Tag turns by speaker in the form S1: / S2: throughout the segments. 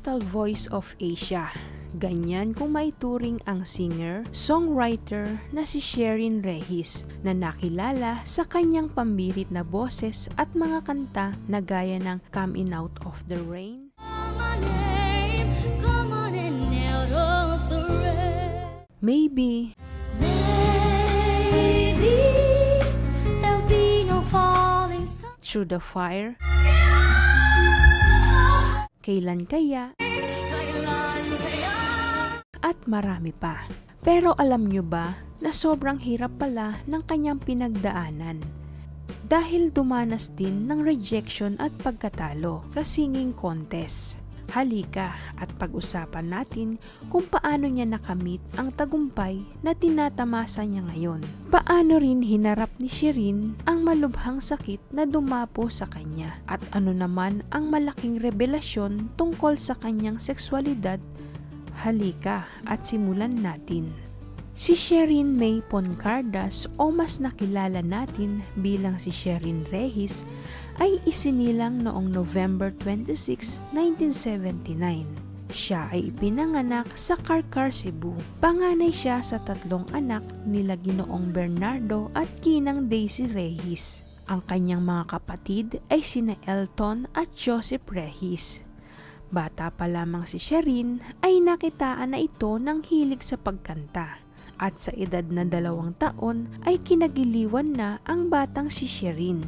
S1: Crystal Voice of Asia. Ganyan kung maituring ang singer, songwriter na si Sherin Rehis na nakilala sa kanyang pambirit na boses at mga kanta na gaya ng Coming Out of the Rain, Maybe,
S2: there'll be no falling sun.
S1: Through the Fire, Kailan Kaya, at marami pa. Pero alam nyo ba na sobrang hirap pala ng kanyang pinagdaanan? Dahil dumanas din ng rejection at pagkatalo sa singing contest. Halika at pag-usapan natin kung paano niya nakamit ang tagumpay na tinatamasa niya ngayon. Paano rin hinarap ni Sherin ang malubhang sakit na dumapo sa kanya. At ano naman ang malaking revelasyon tungkol sa kanyang sexualidad. Halika at simulan natin. Si Sherin May Poncardas o mas nakilala natin bilang si Sherin Rehis ay isinilang noong November 26, 1979. Siya ay ipinanganak sa Carcar, Cebu. Panganay siya sa 3 anak nila Ginoong Bernardo at Ginang Daisy Rehis. Ang kanyang mga kapatid ay sina Elton at Joseph Rehis. Bata pa lamang si Sherin ay nakitaan na ito ng hilig sa pagkanta. At sa edad na 2 taon ay kinagiliwan na ang batang si Sherin.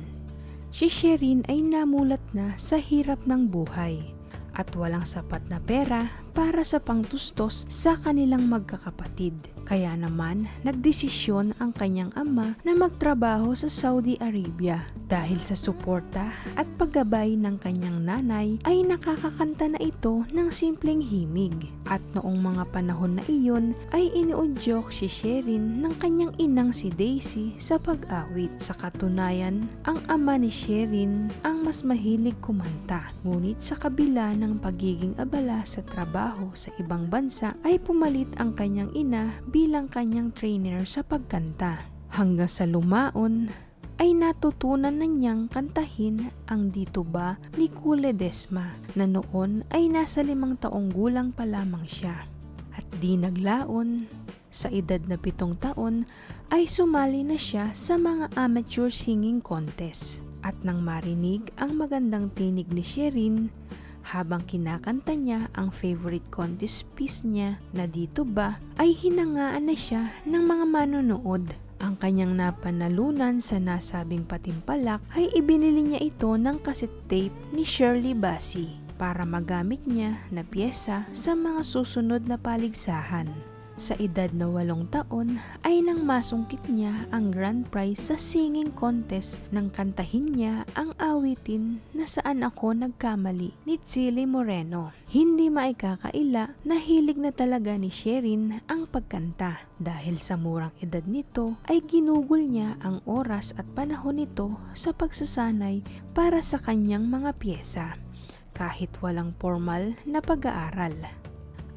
S1: Si Sherin ay namulat na sa hirap ng buhay at walang sapat na pera para sa pangtustos sa kanilang magkakapatid. Kaya naman nagdesisyon ang kanyang ama na magtrabaho sa Saudi Arabia. Dahil sa suporta at paggabay ng kanyang nanay ay nakakakanta na ito ng simpleng himig. At noong mga panahon na iyon ay iniudyok si Sherin ng kanyang inang si Daisy sa pag-awit. Sa katunayan, ang ama ni Sherin ang mas mahilig kumanta. Ngunit sa kabila ng pagiging abala sa trabaho sa ibang bansa ay pumalit ang kanyang ina bilang kanyang trainer sa pagkanta. Hanggang sa lumaon ay natutunan na niyang kantahin ang Dito Ba ni Cool Ledesma na noon ay nasa 5 taong gulang pa lamang siya. At di naglaon, sa edad na 7 taon ay sumali na siya sa mga amateur singing contest. At nang marinig ang magandang tinig ni Sherin, habang kinakanta niya ang favorite contest piece niya na Dito Ba, ay hinangaan na siya ng mga manonood. Ang kanyang napanalunan sa nasabing patimpalak ay ibinili niya ito ng cassette tape ni Shirley Bassey para magamit niya na pyesa sa mga susunod na paligsahan. Sa edad na 8 taon ay nang masungkit niya ang grand prize sa singing contest nang kantahin niya ang awitin na Saan Ako Nagkamali ni Chili Moreno. Hindi maikakaila na hilig na talaga ni Sherin ang pagkanta. Dahil sa murang edad nito ay ginugol niya ang oras at panahon nito sa pagsasanay para sa kanyang mga pyesa kahit walang formal na pag-aaral.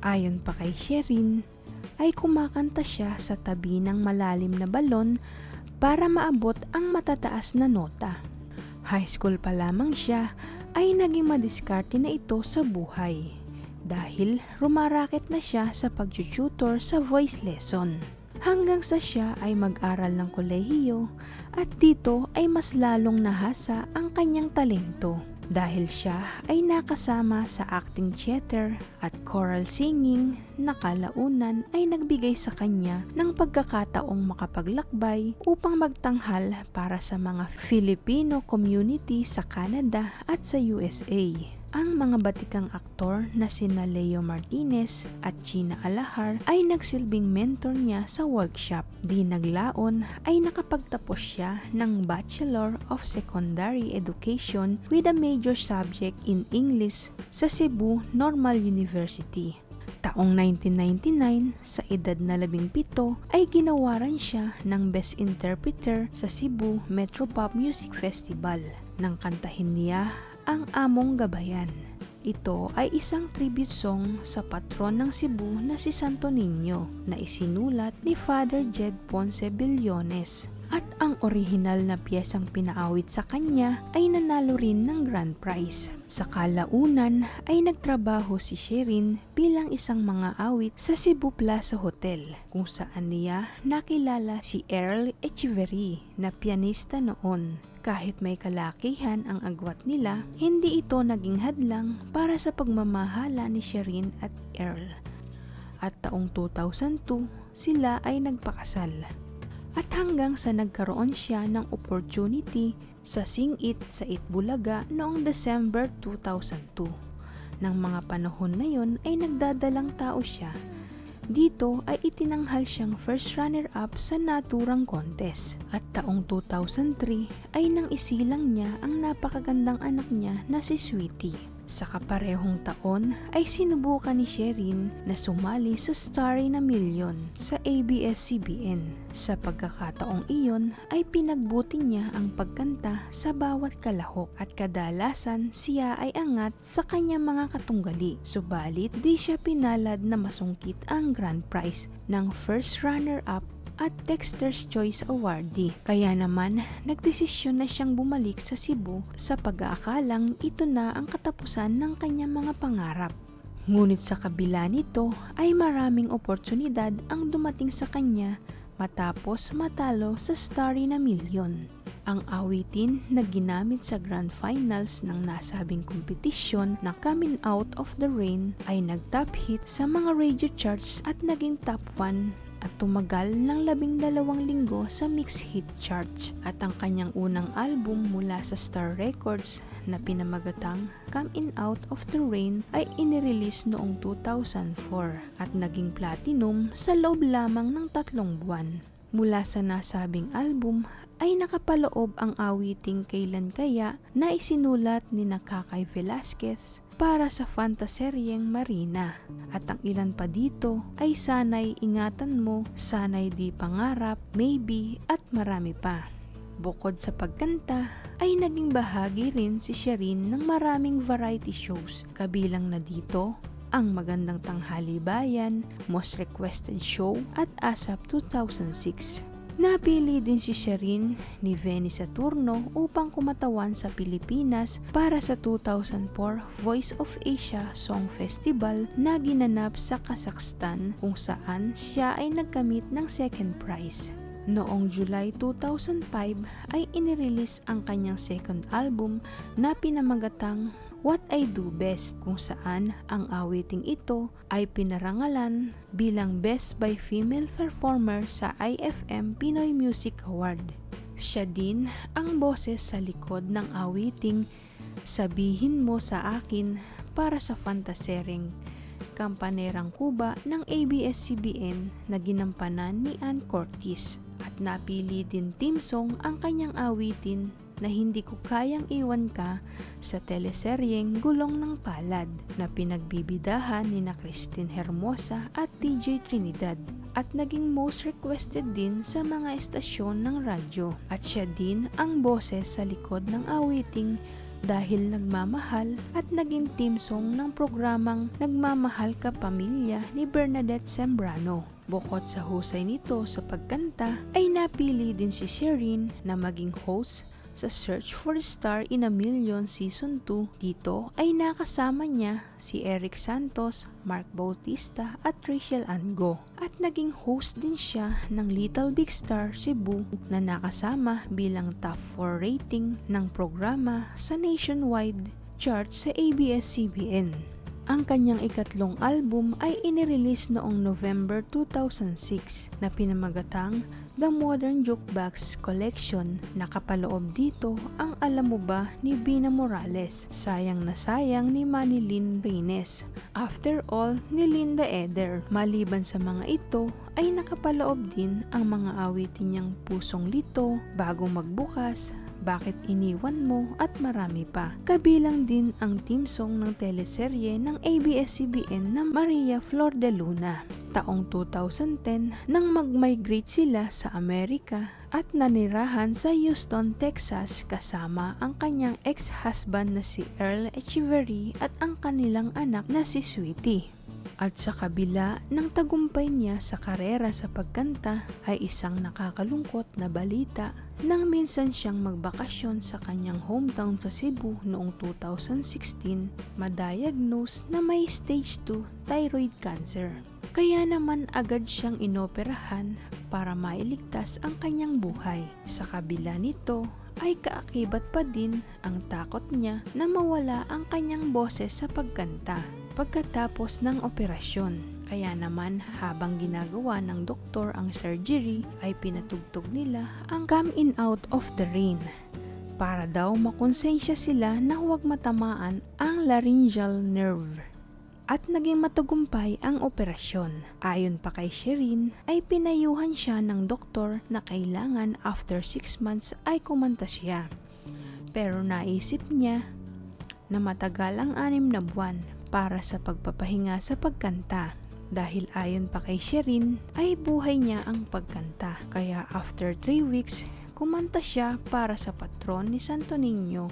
S1: Ayon pa kay Sherin, ay kumakanta siya sa tabi ng malalim na balon para maabot ang matataas na nota. High school pa lamang siya ay naging madiskarte na ito sa buhay dahil rumaraket na siya sa pag-tutor sa voice lesson. Hanggang sa siya ay mag-aral ng kolehiyo at dito ay mas lalong nahasa ang kanyang talento. Dahil siya ay nakasama sa acting theater at choral singing na kalaunan ay nagbigay sa kanya ng pagkakataong makapaglakbay upang magtanghal para sa mga Filipino community sa Canada at sa USA. Ang mga batikang aktor na sina Leo Martinez at Gina Alahar ay nagsilbing mentor niya sa workshop. Di naglaon ay nakapagtapos siya ng Bachelor of Secondary Education with a major subject in English sa Cebu Normal University. Taong 1999, sa edad na 17, ay ginawaran siya ng Best Interpreter sa Cebu Metropop Music Festival nang kantahin niya ang Among Gabayan. Ito ay isang tribute song sa patron ng Cebu na si Santo Niño na isinulat ni Father Jed Ponce Billones. At ang orihinal na piyesang pinaawit sa kanya ay nanalo rin ng grand prize. Sa kalaunan ay nagtrabaho si Sherin bilang isang mga awit sa Cebu Plaza Hotel, kung saan niya nakilala si Earl Echeverry na pianista noon. Kahit may kalakihan ang agwat nila, hindi ito naging hadlang para sa pagmamahala ni Sherin at Earl. At taong 2002, sila ay nagpakasal. At hanggang sa nagkaroon siya ng opportunity sa Sing-It sa Itbulaga noong December 2002. Nang mga panahon na yon ay nagdadalang tao siya. Dito ay itinanghal siyang first runner-up sa naturang contest. At taong 2003 ay nang isilang niya ang napakagandang anak niya na si Sweetie. Sa kaparehong taon ay sinubukan ni Sherin na sumali sa Starry na Million sa ABS-CBN. Sa pagkakataong iyon ay pinagbuti niya ang pagkanta sa bawat kalahok at kadalasan siya ay angat sa kanyang mga katunggali. Subalit di siya pinalad na masungkit ang grand prize ng first runner-up at Dexter's Choice Awardee. Kaya naman, nagdesisyon na siyang bumalik sa Cebu sa pag-aakalang ito na ang katapusan ng kanyang mga pangarap. Ngunit sa kabila nito ay maraming oportunidad ang dumating sa kanya matapos matalo sa Starry na Million. Ang awitin na ginamit sa grand finals ng nasabing kompetisyon na Coming Out of the Rain ay nag-top hit sa mga radio charts at naging top 1 at tumagal ng 12 linggo sa mixed hit charts. At ang kanyang unang album mula sa Star Records na pinamagatang Coming Out of the Rain ay inirelease noong 2004 at naging platinum sa loob lamang ng 3 buwan. Mula sa nasabing album ay nakapaloob ang awiting Kailan Kaya na isinulat ni Kakay Velasquez para sa fantaseryeng Marina. At ang ilan pa dito ay Sana'y Ingatan Mo, Sana'y Di Pangarap, Maybe at marami pa. Bukod sa pagkanta, ay naging bahagi rin si Sherin ng maraming variety shows, kabilang na dito ang Magandang Tanghali Bayan, Most Requested Show at ASAP 2006. Napili din si Sherin ni Venny Saturno upang kumatawan sa Pilipinas para sa 2004 Voice of Asia Song Festival na ginanap sa Kazakhstan, kung saan siya ay nagkamit ng second prize. Noong July 2005 ay inirelease ang kanyang second album na pinamagatang What I Do Best, kung saan ang awiting ito ay pinarangalan bilang Best by Female Performer sa IFM Pinoy Music Award. Siya din ang boses sa likod ng awiting Sabihin Mo Sa Akin para sa fantaseryeng Kampanerang Kuba ng ABS-CBN na ginampanan ni Ann Curtis. At napili din theme song ang kanyang awitin na Hindi Ko Kayang Iwan Ka sa teleseryeng Gulong ng Palad na pinagbibidahan ni Christine Hermosa at DJ Trinidad at naging most requested din sa mga estasyon ng radyo. At siya din ang boses sa likod ng awiting Dahil Nagmamahal at naging theme song ng programang Nagmamahal Ka Pamilya ni Bernadette Sembrano. Bukod sa husay nito sa pagkanta, ay napili din si Sherin na maging host sa Search for a Star in a Million Season 2. Dito ay nakasama niya si Eric Santos, Mark Bautista at Rachel Ango. At naging host din siya ng Little Big Star Cebu na nakasama bilang top 4 rating ng programa sa nationwide chart sa ABS-CBN. Ang kanyang ikatlong album ay inirelease noong November 2006 na pinamagatang The Modern Jukebox Collection. Nakapaloob dito ang Alam Mo Ba ni Bina Morales, Sayang na Sayang ni Manilyn Reynes, After All ni Linda Eder. Maliban sa mga ito ay nakapaloob din ang mga awitin niyang Pusong Lito, Bago Magbukas, Bakit Iniwan Mo at marami pa. Kabilang din ang theme song ng teleserye ng ABS-CBN na Maria Flor de Luna. Taong 2010 nang mag-migrate sila sa Amerika at nanirahan sa Houston, Texas kasama ang kanyang ex-husband na si Earl Echeverry at ang kanilang anak na si Sweetie. At sa kabila ng tagumpay niya sa karera sa pagkanta ay isang nakakalungkot na balita nang minsan siyang magbakasyon sa kanyang hometown sa Cebu noong 2016, madiagnose na may stage 2 thyroid cancer. Kaya naman agad siyang inoperahan para mailigtas ang kanyang buhay. Sa kabila nito ay kaakibat pa din ang takot niya na mawala ang kanyang boses sa pagkanta pagkatapos ng operasyon. Kaya naman habang ginagawa ng doktor ang surgery ay pinatugtog nila ang Come In Out of the Rain para daw makonsensya sila na huwag matamaan ang laryngeal nerve. At naging matagumpay ang operasyon. Ayon pa kay Sherin ay pinayuhan siya ng doktor na kailangan after 6 months ay kumanta siya. Pero naisip niya na matagal ang 6 na buwan para sa pagpapahinga sa pagkanta. Dahil ayon pa kay Sherin ay buhay niya ang pagkanta. Kaya after 3 weeks, kumanta siya para sa patron ni Santo Niño.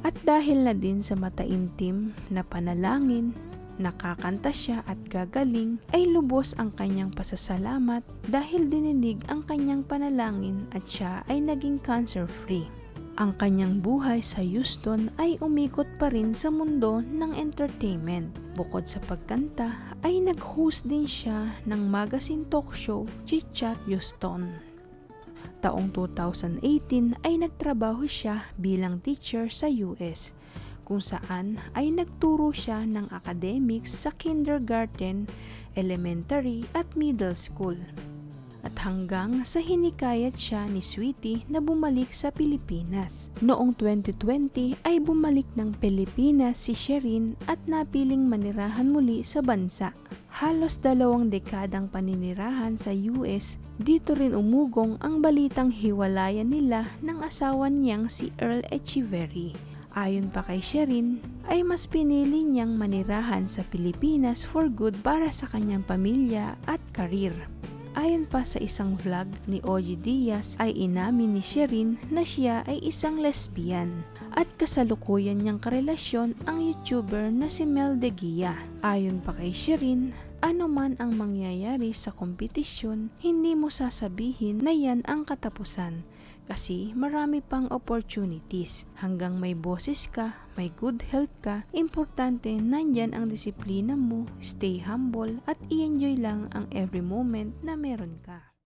S1: At dahil na din sa mataimtim na panalangin, nakakanta siya at gagaling, ay lubos ang kanyang pasasalamat dahil dininig ang kanyang panalangin at siya ay naging cancer-free. Ang kanyang buhay sa Houston ay umikot pa rin sa mundo ng entertainment. Bukod sa pagkanta ay nag-host din siya ng magazine talk show Chit Chat Houston. Taong 2018 ay nagtrabaho siya bilang teacher sa US, kung saan ay nagturo siya ng academics sa kindergarten, elementary at middle school. At hanggang sa hinikayat siya ni Sweetie na bumalik sa Pilipinas. Noong 2020 ay bumalik ng Pilipinas si Sherin at napiling manirahan muli sa bansa. Halos 2 dekadang paninirahan sa US, dito rin umugong ang balitang hiwalayan nila ng asawa niyang si Earl Echeverry. Ayon pa kay Sherin, ay mas pinili niyang manirahan sa Pilipinas for good para sa kanyang pamilya at karir. Ayon pa sa isang vlog ni Ogie Diaz ay inamin ni Sherin na siya ay isang lesbian at kasalukuyan niyang karelasyon ang YouTuber na si Mel De Guia. Ayon pa kay Sherin, ano man ang mangyayari sa kompetisyon, hindi mo sasabihin na yan ang katapusan kasi marami pang opportunities. Hanggang may boses ka, may good health ka, importante nandyan ang disiplina mo, stay humble at i-enjoy lang ang every moment na meron ka.